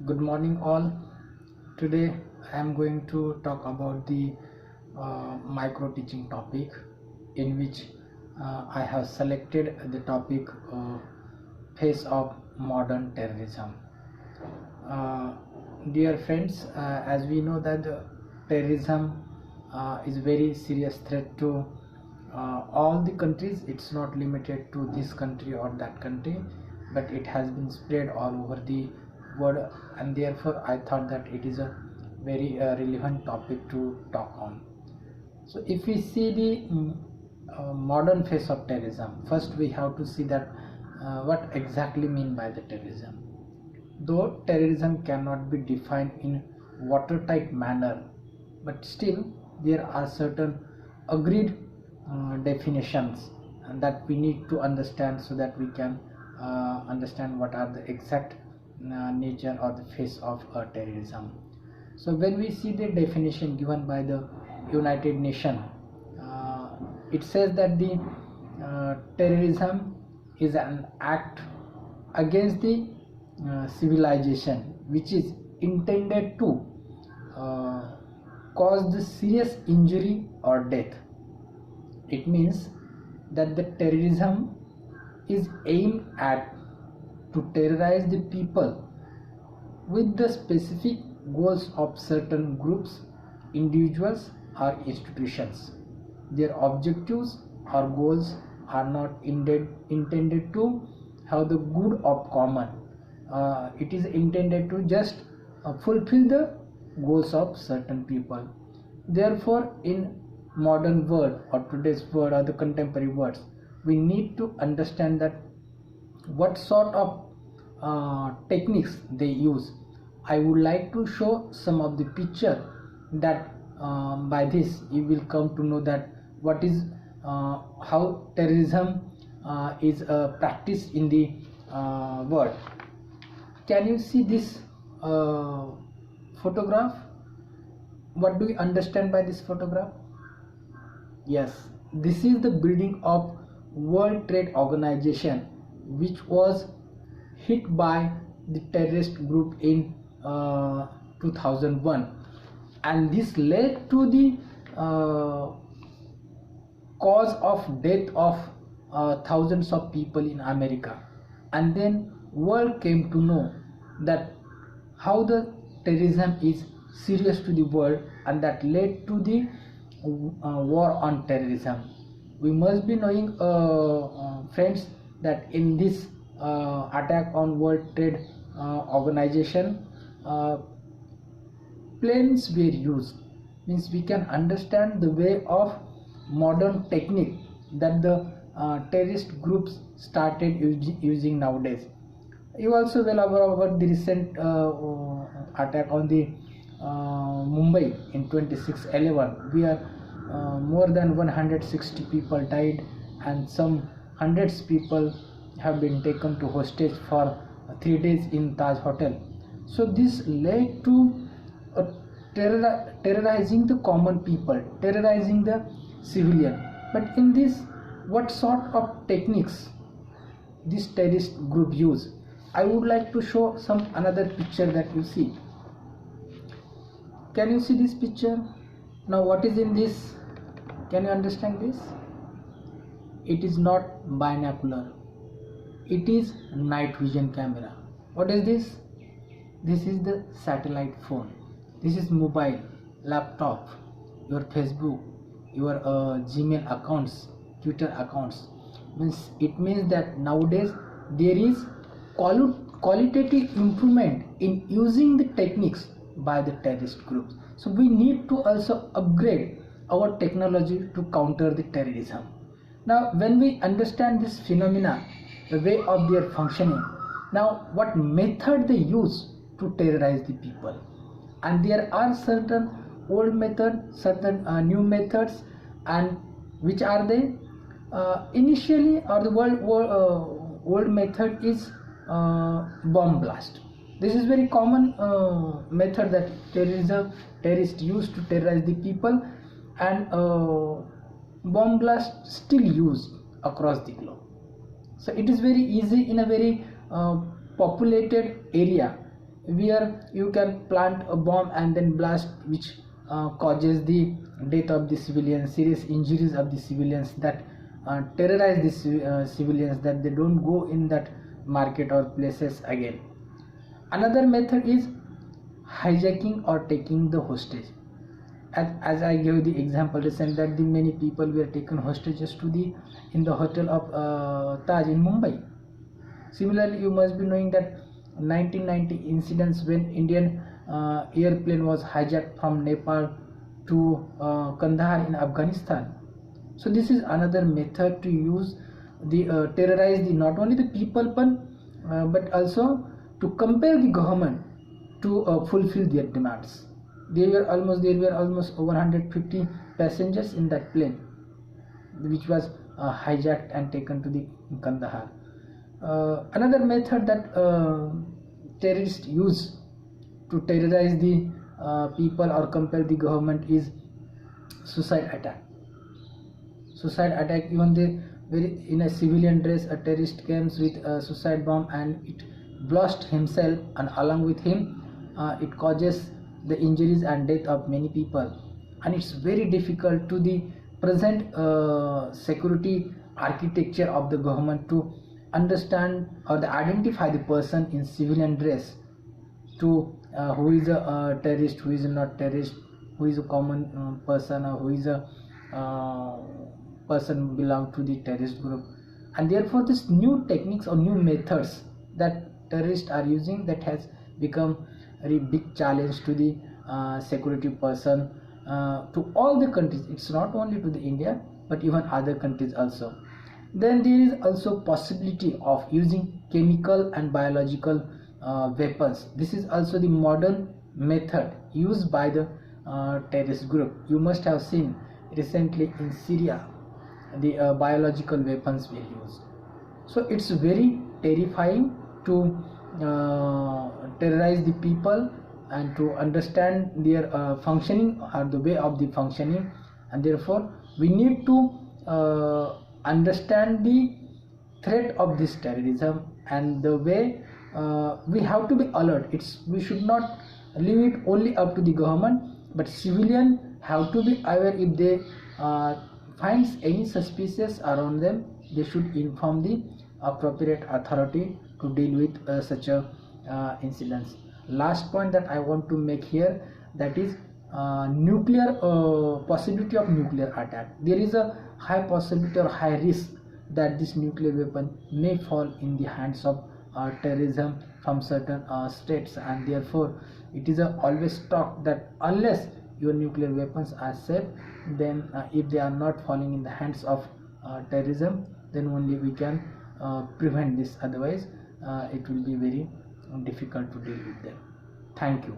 Good morning, all. Today I am going to talk about the micro teaching topic, in which I have selected the topic face of modern terrorism. Uh, Dear friends, as we know that terrorism is very serious threat to all the countries. It's not limited to this country or that country, but it has been spread all over the world, and therefore I thought that it is a very relevant topic to talk on. So if we see the modern face of terrorism, first we have to see that what exactly mean by the terrorism. Though terrorism cannot be defined in watertight manner, but still there are certain agreed definitions that we need to understand, so that we can understand what are the exact nature or the face of terrorism. So when we see the definition given by the United Nations, it says that the terrorism is an act against the civilization which is intended to uh, cause the serious injury or death. It means that the terrorism is aimed at to terrorize the people with the specific goals of certain groups, individuals, or institutions. Their objectives or goals are not intended to have the good of common. It is intended to just fulfill the goals of certain people. Therefore, in modern world or today's world or the contemporary words, we need to understand that what sort of techniques they use. I would like to show some of the picture that by this you will come to know that what is how terrorism is practiced in the world. Can you see this photograph? What do you understand by this photograph? Yes, this is the building of World Trade Organization, which was hit by the terrorist group in 2001, and this led to the cause of death of thousands of people in America. And then world came to know that how the terrorism is serious to the world, and that led to the war on terrorism. We must be knowing, friends, that in this attack on World Trade Organization, planes were used. Means we can understand the way of modern technique that the terrorist groups started using nowadays. You also well aware about the recent attack on the Mumbai in 26/11, where more than 160 people died and some hundreds people have been taken to hostage for 3 days in Taj Hotel. So this led to terrorizing the common people, terrorizing the civilian. But in this, what sort of techniques this terrorist group use? I would like to show some another picture that you see. Can you see this picture? Now what is in this? Can you understand this? It is not binocular. It is night vision camera. What is this? This is the satellite phone. This is mobile, laptop, your Facebook, your Gmail accounts, Twitter accounts. It means that nowadays there is qualitative improvement in using the techniques by the terrorist groups. So we need to also upgrade our technology to counter the terrorism. Now when we understand this phenomena, the way of their functioning, now what method they use to terrorize the people, and there are certain old methods, certain new methods, and which are they? Initially, or the old method is bomb blast. This is very common method that terrorists use to terrorize the people, and bomb blast still used across the globe. So it is very easy in a very populated area. where you can plant a bomb and then blast, which causes the death of the civilians, serious injuries of the civilians, that terrorize the civilians, that they don't go in that market or places again. Another method is hijacking or taking the hostage. As I gave the example recent, that the many people were taken hostages to the in the hotel of Taj in Mumbai. Similarly, you must be knowing that 1990 incidents when Indian airplane was hijacked from Nepal to Kandahar in Afghanistan. So this is another method to use the terrorize the not only the people but also to compel the government to fulfill their demands. There were almost over 150 passengers in that plane, which was hijacked and taken to the Kandahar. Another method that terrorists use to terrorize the people or compel the government is suicide attack. Suicide attack, even in a civilian dress, a terrorist comes with a suicide bomb and it blasts himself, and along with him it causes the injuries and death of many people. And it's very difficult to the present security architecture of the government to understand or identify the person in civilian dress to who is a terrorist, who is not terrorist, who is a common person, or who is a person belong to the terrorist group. And therefore this new techniques or new methods that terrorists are using, that has become a very big challenge to the security person, to all the countries. It's not only to the India but even other countries also. Then there is also possibility of using chemical and biological weapons. This is also the modern method used by the terrorist group. You must have seen recently in Syria the biological weapons were used. So it's very terrifying to terrorize the people and to understand their functioning or the way of the functioning. And therefore we need to understand the threat of this terrorism, and the way we have to be alert. We should not leave it only up to the government, but civilian have to be aware. If they finds any suspicious around them, they should inform the appropriate authority to deal with such a incidents. Last point that I want to make here, that is nuclear possibility of nuclear attack. There is a high possibility or high risk that this nuclear weapon may fall in the hands of terrorism from certain states, and therefore it is always talked that unless your nuclear weapons are safe, then if they are not falling in the hands of terrorism, then only we can prevent this. Otherwise it will be very difficult to deal with them. Thank you.